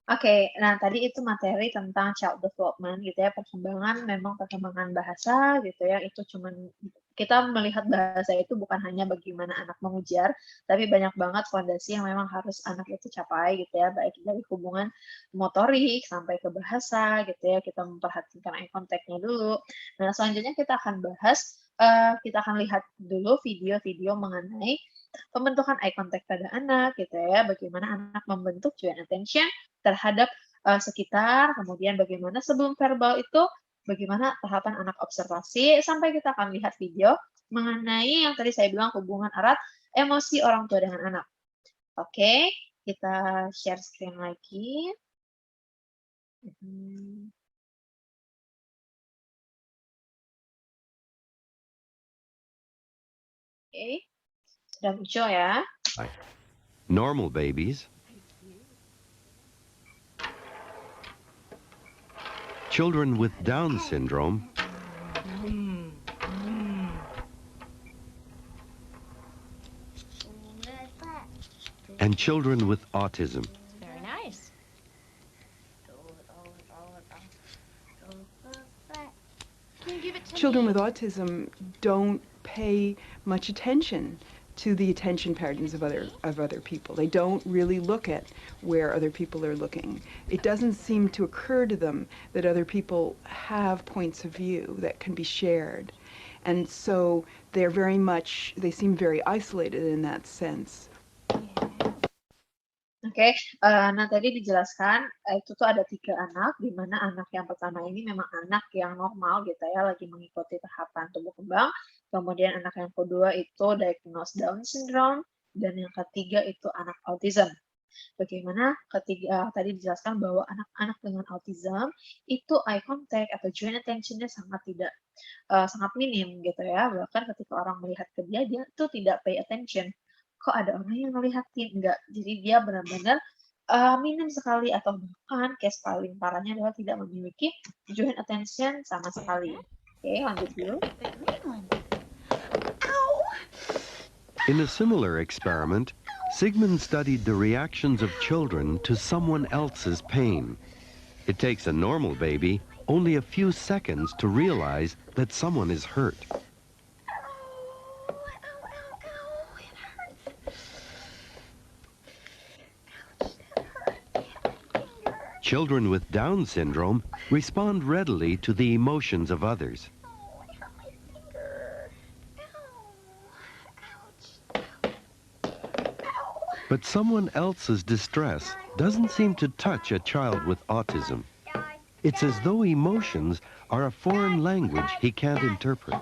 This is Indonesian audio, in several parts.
Oke, nah tadi itu materi tentang child development gitu ya, perkembangan bahasa gitu ya, itu cuman kita melihat bahasa itu bukan hanya bagaimana anak mengujar, tapi banyak banget fondasi yang memang harus anak itu capai gitu ya, baik dari hubungan motorik sampai ke bahasa gitu ya, kita memperhatikan eye contact-nya dulu. Nah, selanjutnya kita akan lihat dulu video-video mengenai pembentukan eye contact pada anak gitu ya, bagaimana anak membentuk joint attention terhadap, sekitar, kemudian bagaimana sebelum verbal itu, bagaimana tahapan anak observasi, sampai kita akan lihat video mengenai yang tadi saya bilang hubungan erat emosi orang tua dengan anak. Oke, kita share screen lagi. Mhm, oke, sudah muncul ya. Normal babies, children with Down syndrome, and children with autism. Very nice. Can you give it to Children me? with autism don't pay much attention to the attention patterns of other people. They don't really look at where other people are looking. It doesn't seem to occur to them that other people have points of view that can be shared. And so they seem very isolated in that sense. Oke, nah tadi dijelaskan, itu tuh ada 3 anak, di mana anak yang pertama ini memang anak yang normal gitu ya, lagi mengikuti tahapan tumbuh kembang, kemudian anak yang kedua itu diagnosed Down syndrome, dan yang ketiga itu anak autism. Bagaimana tadi dijelaskan bahwa anak-anak dengan autism itu eye contact atau joint attention-nya sangat minim gitu ya, bahkan ketika orang melihat ke dia, dia tuh tidak pay attention, "Kok ada orang yang ngeliatin?" Enggak. Jadi dia benar-benar, minim sekali atau bahkan case paling parahnya adalah tidak memiliki joint attention sama sekali. Oke, lanjut dulu. The green one. In a similar experiment, Sigmund studied the reactions of children to someone else's pain. It takes a normal baby only a few seconds to realize that someone is hurt. Children with Down syndrome respond readily to the emotions of others. But someone else's distress doesn't seem to touch a child with autism. It's as though emotions are a foreign language he can't interpret.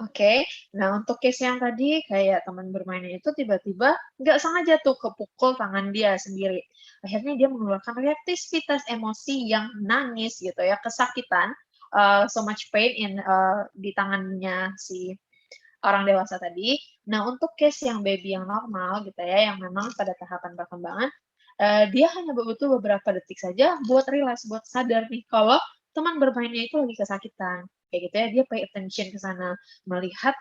Oke, nah untuk case yang tadi kayak teman bermainnya itu tiba-tiba nggak sengaja tuh kepukul tangan dia sendiri. Akhirnya dia mengeluarkan reaktivitas emosi yang nangis gitu ya, kesakitan, so much pain di tangannya si orang dewasa tadi. Nah untuk case yang baby yang normal gitu ya, yang memang pada tahapan perkembangan, dia hanya butuh beberapa detik saja buat realize, buat sadar nih kalau teman bermainnya itu lagi kesakitan, kayak gitu ya, dia pay attention ke sana, melihat,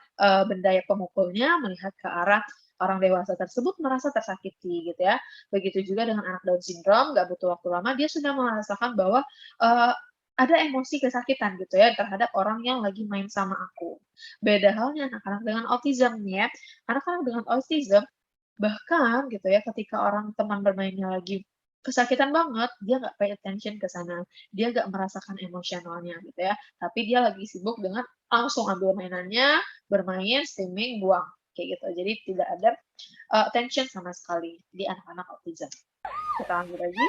benda yang pemukulnya, melihat ke arah orang dewasa tersebut merasa tersakiti gitu ya. Begitu juga dengan anak Down syndrome, nggak butuh waktu lama dia sudah merasakan bahwa, ada emosi kesakitan gitu ya terhadap orang yang lagi main sama aku. Beda halnya anak-anak dengan autism nih ya, anak-anak dengan autism bahkan gitu ya, ketika orang teman bermainnya lagi kesakitan banget, dia nggak pay attention ke sana, dia nggak merasakan emosionalnya gitu ya, tapi dia lagi sibuk dengan langsung ambil mainannya, bermain, streaming, buang, kayak gitu. Jadi tidak ada, attention sama sekali di anak-anak autism. Kita lanjut lagi.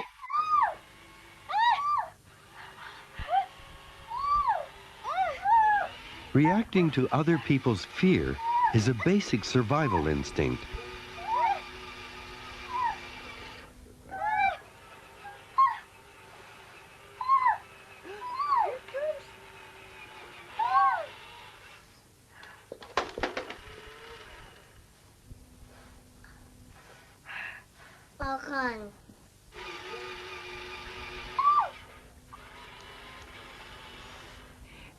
Reacting to other people's fear is a basic survival instinct. Makan.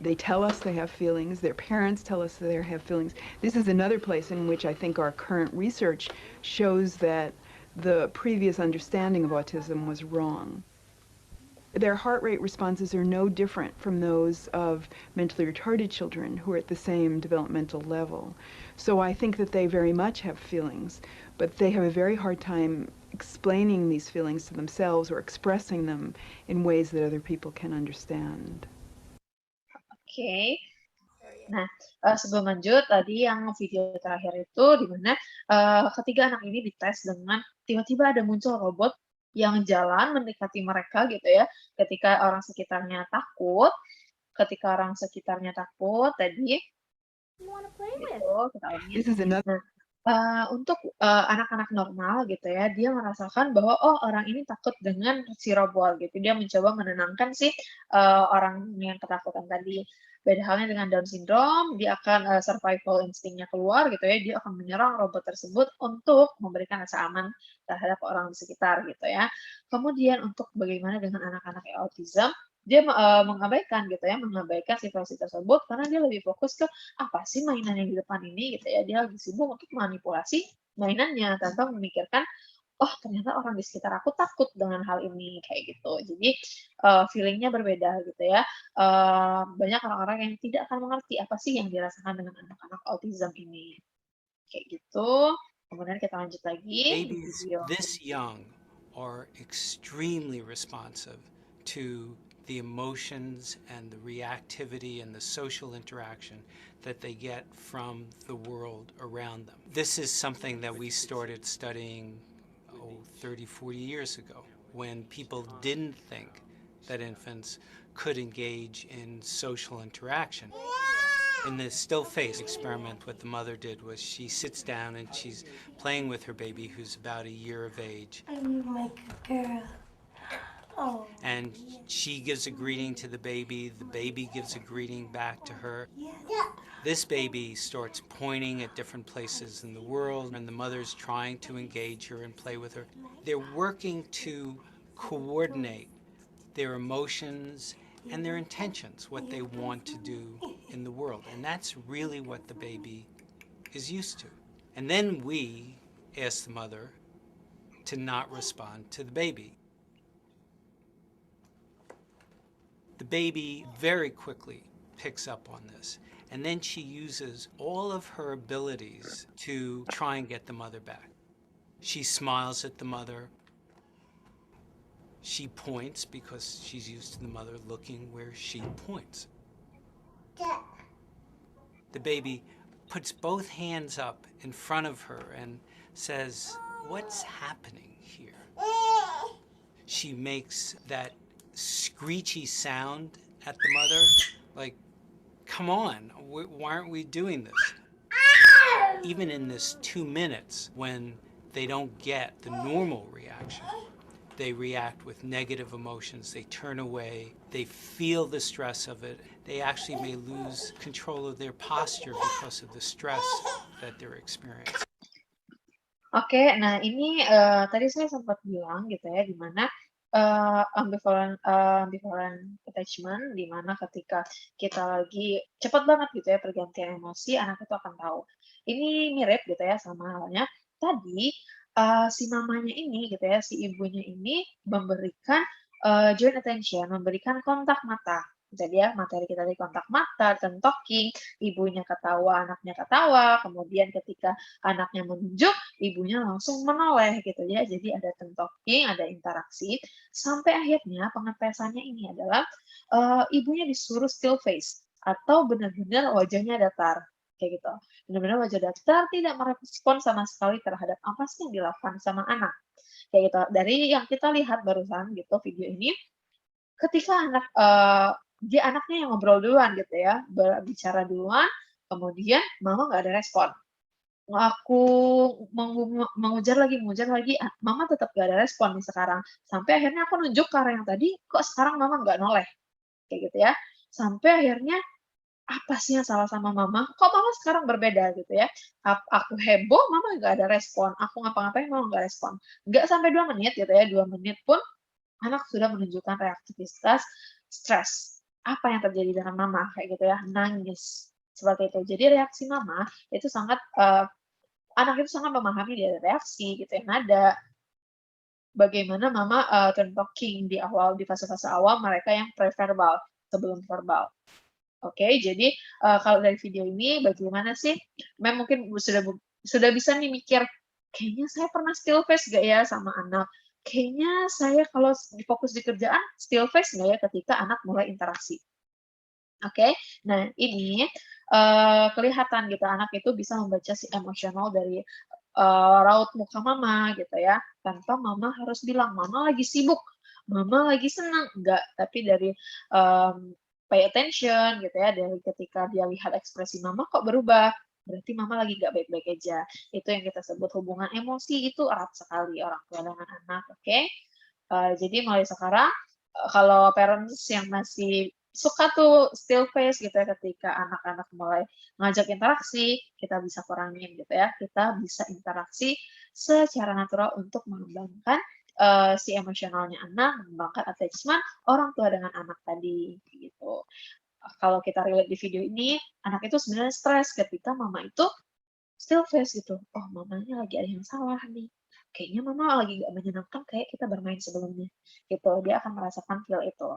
They tell us they have feelings. Their parents tell us they have feelings. This is another place in which I think our current research shows that the previous understanding of autism was wrong. Their heart rate responses are no different from those of mentally retarded children who are at the same developmental level. So I think that they very much have feelings, but they have a very hard time explaining these feelings to themselves or expressing them in ways that other people can understand. Oke. Nah, sebelum lanjut, tadi yang video terakhir itu di mana ketiga anak ini dites dengan tiba-tiba ada muncul robot yang jalan mendekati mereka gitu ya, ketika orang sekitarnya takut tadi You want to play with? gitu, kita ulangi. This is another. Nah, untuk anak-anak normal gitu ya, dia merasakan bahwa oh orang ini takut dengan si robot gitu. Dia mencoba menenangkan si orang yang ketakutan tadi. Beda halnya dengan Down syndrome, dia akan survival instingnya keluar gitu ya. Dia akan menyerang robot tersebut untuk memberikan rasa aman terhadap orang di sekitar gitu ya. Kemudian untuk bagaimana dengan anak-anak autism, dia mengabaikan gitu ya, mengabaikan situasi tersebut karena dia lebih fokus ke apa sih mainan yang di depan ini gitu ya. Dia lebih sibuk untuk manipulasi mainannya tanpa memikirkan, oh ternyata orang di sekitar aku takut dengan hal ini kayak gitu. Jadi feeling-nya berbeda gitu ya. Banyak orang-orang yang tidak akan mengerti apa sih yang dirasakan dengan anak-anak autism ini. Kayak gitu. Kemudian kita lanjut lagi di Babies video. this young are extremely responsive to the emotions and the reactivity and the social interaction that they get from the world around them. This is something that we started studying 30, 40 years ago, when people didn't think that infants could engage in social interaction. In the still face experiment, what the mother did was she sits down and she's playing with her baby who's about a year of age. I'm like a girl. Oh. And she gives a greeting to the baby gives a greeting back to her. Yeah. This baby starts pointing at different places in the world, and the mother's trying to engage her and play with her. They're working to coordinate their emotions and their intentions, what they want to do in the world. And that's really what the baby is used to. And then we ask the mother to not respond to the baby. The baby very quickly picks up on this, and then she uses all of her abilities to try and get the mother back. She smiles at the mother. She points because she's used to the mother looking where she points. The baby puts both hands up in front of her and says, "What's happening here?" She makes that screechy sound at the mother, like, come on, why aren't we doing this? Even in this 2 minutes, when they don't get the normal reaction, they react with negative emotions, they turn away, they feel the stress of it, they actually may lose control of their posture because of the stress that they're experiencing. Oke, nah ini tadi saya sempat bilang gitu ya, di mana ambivalent attachment, di mana ketika kita lagi cepat banget gitu ya pergantian emosi, anak itu akan tahu. Ini mirip gitu ya sama halnya tadi si mamanya ini gitu ya, si ibunya ini memberikan joint attention, memberikan kontak mata. Jadi ya materi kita di kontak mata dan talking, ibunya ketawa, anaknya ketawa, kemudian ketika anaknya menunjuk, ibunya langsung menoleh gitu ya. Jadi ada talking, ada interaksi, sampai akhirnya pengetesannya ini adalah ibunya disuruh still face atau benar-benar wajahnya datar kayak gitu. Benar-benar wajah datar, tidak merespon sama sekali terhadap apa sih yang dilakukan sama anak. Kayak gitu. Dari yang kita lihat barusan gitu video ini, ketika dia anaknya yang ngobrol duluan gitu ya, berbicara duluan, kemudian mama nggak ada respon. Aku mengujar lagi, mama tetap nggak ada respon nih sekarang. Sampai akhirnya aku nunjuk ke arah yang tadi, kok sekarang mama nggak noleh, kayak gitu ya. Sampai akhirnya, apa sih yang salah sama mama? Kok mama sekarang berbeda gitu ya. Aku heboh, mama nggak ada respon. Aku ngapa-ngapain, mama nggak respon. Nggak sampai 2 menit gitu ya, 2 menit pun anak sudah menunjukkan reaktivitas stres. apa yang terjadi dengan mama kayak gitu ya, nangis seperti itu. Jadi reaksi mama itu sangat anak itu sangat memahami dari reaksi gitu yang ada. Bagaimana mama turn talking di awal, di fase-fase awal mereka yang preverbal sebelum verbal. Oke, jadi kalau dari video ini bagaimana sih? Mungkin sudah bisa nih mikir, kayaknya saya pernah still face nggak ya sama anak? Kayaknya saya kalau fokus di kerjaan still face nggak ya ketika anak mulai interaksi? Oke, nah ini kelihatan gitu anak itu bisa membaca si emosional dari raut muka mama gitu ya, tanpa mama harus bilang, "Mama lagi sibuk, mama lagi senang." Enggak, tapi dari pay attention gitu ya, dari ketika dia lihat ekspresi mama kok berubah, berarti mama lagi nggak baik-baik aja. Itu yang kita sebut hubungan emosi itu erat sekali orang tua dengan anak, oke? Jadi mulai sekarang, kalau parents yang masih suka tuh still face gitu ya ketika anak-anak mulai ngajak interaksi, kita bisa kurangin gitu ya. Kita bisa interaksi secara natural untuk mengembangkan, si emosionalnya anak, mengembangkan attachment orang tua dengan anak tadi, gitu. Kalau kita relate di video ini, anak itu sebenarnya stres ketika mama itu still face gitu, "Oh mamanya lagi ada yang salah nih, kayaknya mama lagi nggak menyenangkan kayak kita bermain sebelumnya." Gitu, dia akan merasakan feel itu.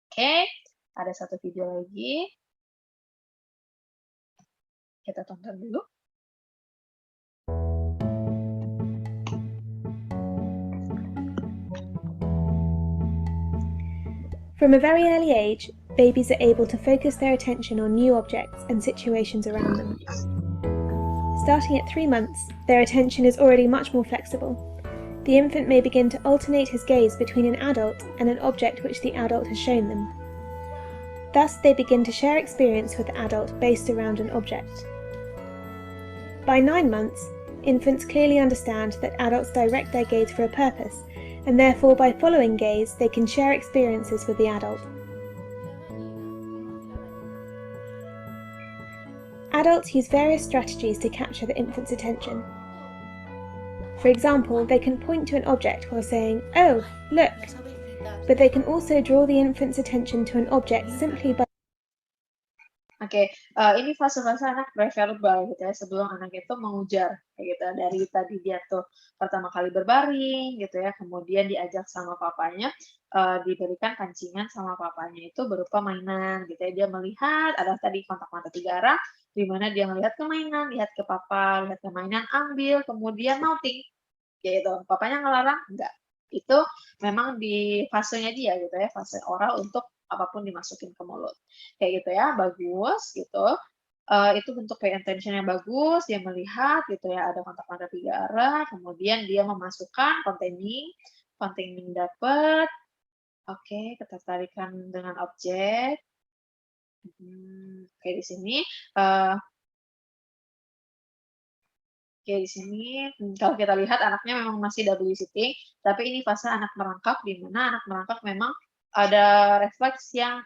Oke, ada satu video lagi, kita tonton dulu. From a very early age, babies are able to focus their attention on new objects and situations around them. Starting at 3 months, their attention is already much more flexible. The infant may begin to alternate his gaze between an adult and an object which the adult has shown them. Thus, they begin to share experience with the adult based around an object. By 9 months, infants clearly understand that adults direct their gaze for a purpose, and therefore by following gaze, they can share experiences with the adult. Adults use various strategies to capture the infant's attention. For example, they can point to an object while saying, "Oh, look," but they can also draw the infant's attention to an object simply by Oke, ini fase-fase anak preverbal gitu ya, sebelum anak itu mengujar, kayak gitu. Dari tadi dia tuh pertama kali berbaring gitu ya, kemudian diajak sama papanya, diberikan pancingan sama papanya itu berupa mainan gitu ya. Dia melihat ada tadi kontak mata 3 arah, di mana dia melihat ke mainan, lihat ke papa, lihat ke mainan, ambil, kemudian outing, gitu. Papanya ngelarang? Enggak. Itu memang di fasenya dia gitu ya, fase oral untuk apapun dimasukin ke mulut. Kayak gitu ya, bagus gitu. Itu bentuk pay attention yang bagus, dia melihat gitu ya, ada kontak mata 3 arah, kemudian dia memasukkan containing, containing dapat, oke, ketertarikan dengan objek. Kayak di sini, kalau kita lihat anaknya memang masih double sitting, tapi ini fase anak merangkak, di mana anak merangkak memang ada refleks yang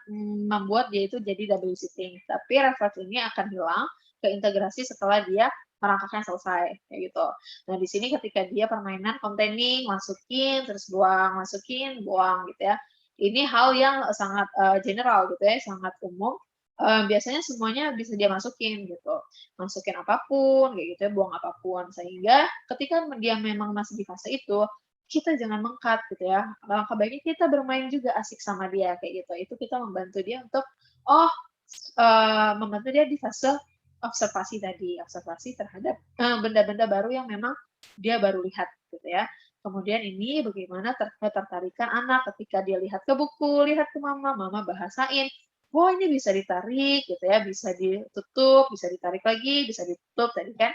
membuat dia itu jadi double sitting. Tapi refleks ini akan hilang keintegrasi setelah dia merangkaknya selesai, kayak gitu. Nah, di sini ketika dia permainan containing, masukin, terus buang, masukin, buang, gitu ya. Ini hal yang sangat general gitu ya, sangat umum. Biasanya semuanya bisa dia masukin gitu. Masukin apapun, kayak gitu ya, buang apapun. Sehingga ketika dia memang masih di fase itu, kita jangan meng-cut gitu ya. Alangkah baiknya kita bermain juga asik sama dia, kayak gitu. Itu kita membantu dia untuk, oh, membantu dia di fase observasi tadi, observasi terhadap benda-benda baru yang memang dia baru lihat gitu ya. Kemudian ini bagaimana ketertarikan anak ketika dia lihat ke buku, lihat ke mama, mama bahasain, "Wah, ini bisa ditarik," gitu ya, bisa ditutup, bisa ditarik lagi, bisa ditutup, tadi kan,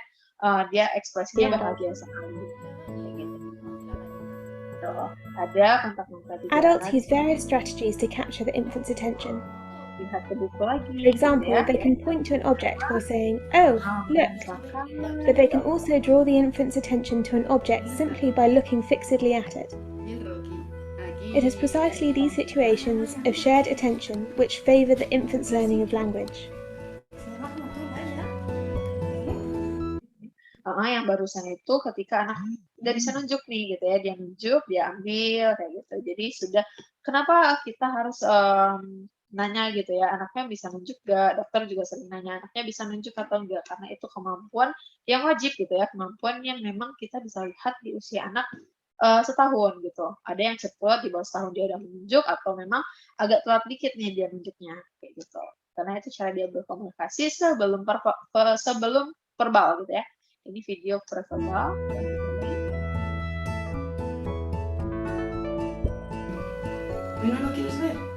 dia ekspresinya bahagia sekali, kayak gitu. Tuh, ada kontak mata 3 adults arah, use various strategies to capture the infant's attention. lihat ke buku lagi, For gitu example, ya. they can point to an object while saying, "Oh, look," Misalkan, but they can also draw the infant's attention to an object simply by looking fixedly at it. It is precisely these situations of shared attention which favour the infant's learning of language. yang barusan itu ketika anak udah bisa nunjuk nih gitu ya, dia nunjuk, dia ambil kayak gitu. Jadi sudah kenapa kita harus nanya gitu ya, anaknya bisa nunjuk nggak? Dokter juga sering nanya, anaknya bisa nunjuk atau enggak? Karena itu kemampuan yang wajib gitu ya, kemampuan yang memang kita bisa lihat di usia anak setahun gitu. Ada yang cepat, di bawah setahun dia udah menunjuk, atau memang agak telat dikit nih dia nunjuknya, kayak gitu. Karena itu cara dia berkomunikasi sebelum verbal gitu ya. Ini video preverbal.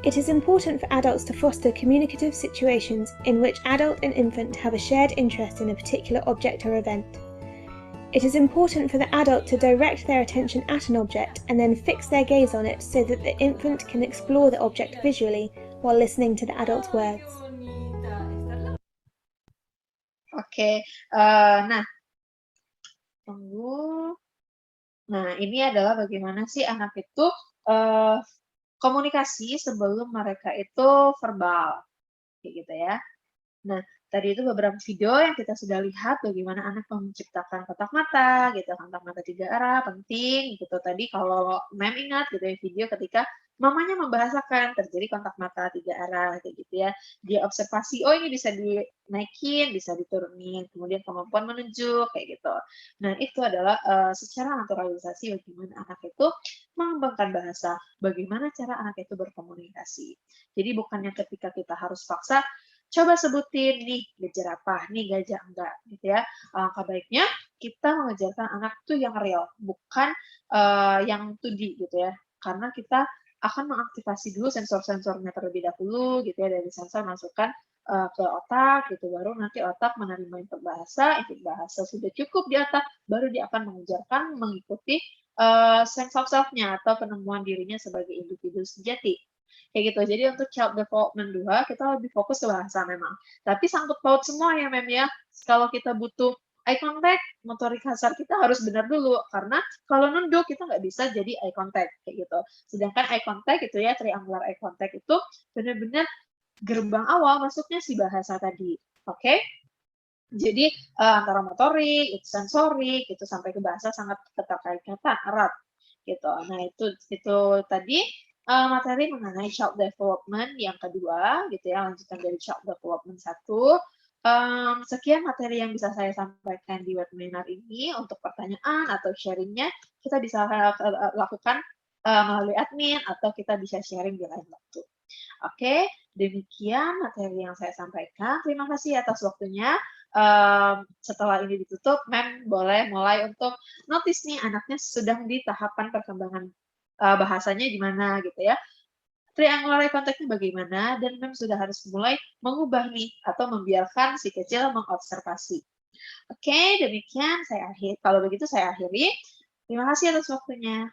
It is important for adults to foster communicative situations in which adult and infant have a shared interest in a particular object or event. It is important for the adult to direct their attention at an object and then fix their gaze on it so that the infant can explore the object visually while listening to the adult's words. Oke, nah, tunggu. Nah, ini adalah bagaimana sih anak itu komunikasi sebelum mereka itu verbal, kayak gitu ya. Nah, tadi itu beberapa video yang kita sudah lihat bagaimana anak menciptakan kotak mata, gitu, kotak mata 3 arah, penting, gitu. Tadi kalau Mem ingat gitu ya, video ketika mamanya membahasakan terjadi kontak mata 3 arah, kayak gitu ya. Dia observasi, oh ini bisa dinaikin, bisa diturunin, kemudian kemampuan menunjuk, kayak gitu. Nah, itu adalah secara naturalisasi bagaimana anak itu mengembangkan bahasa, bagaimana cara anak itu berkomunikasi. Jadi bukannya ketika kita harus paksa, coba sebutin nih gajah apa, nih gajah enggak, gitu ya. Alangkah baiknya kita mengajarkan anak tuh yang real, bukan yang 2D gitu ya. Karena kita akan mengaktifasi dulu sensor-sensornya terlebih dahulu gitu ya, dari sensor masukkan ke otak gitu, baru nanti otak menerima input bahasa sudah cukup di otak, baru dia akan mengejarkan mengikuti sense of self-nya atau penemuan dirinya sebagai individu sejati. Kayak gitu. Jadi untuk child development 2, kita lebih fokus ke bahasa memang. Tapi sangkut paut semua ya, Mem ya. Kalau kita butuh eye contact, motorik kasar kita harus benar dulu. Karena kalau nunduk, kita nggak bisa jadi eye contact. Kayak gitu. Sedangkan eye contact itu ya, triangular eye contact itu benar-benar gerbang awal masuknya si bahasa tadi. Oke? Jadi antara motorik, itu sensorik, itu sampai ke bahasa sangat keterkaitan erat. Gitu. Nah, itu tadi materi mengenai child development yang kedua, gitu ya, lanjutan dari child development 1. Sekian materi yang bisa saya sampaikan di webinar ini. Untuk pertanyaan atau sharingnya, kita bisa lakukan melalui admin, atau kita bisa sharing di lain waktu. Oke, demikian materi yang saya sampaikan. Terima kasih atas waktunya. Setelah ini ditutup, Mem boleh mulai untuk notice nih anaknya sedang di tahapan perkembangan bahasanya gimana gitu ya. Triangular eye contact-nya bagaimana, dan Mem sudah harus mulai mengubah nih atau membiarkan si kecil mengobservasi. Oke, demikian kalau begitu saya akhiri. Terima kasih atas waktunya.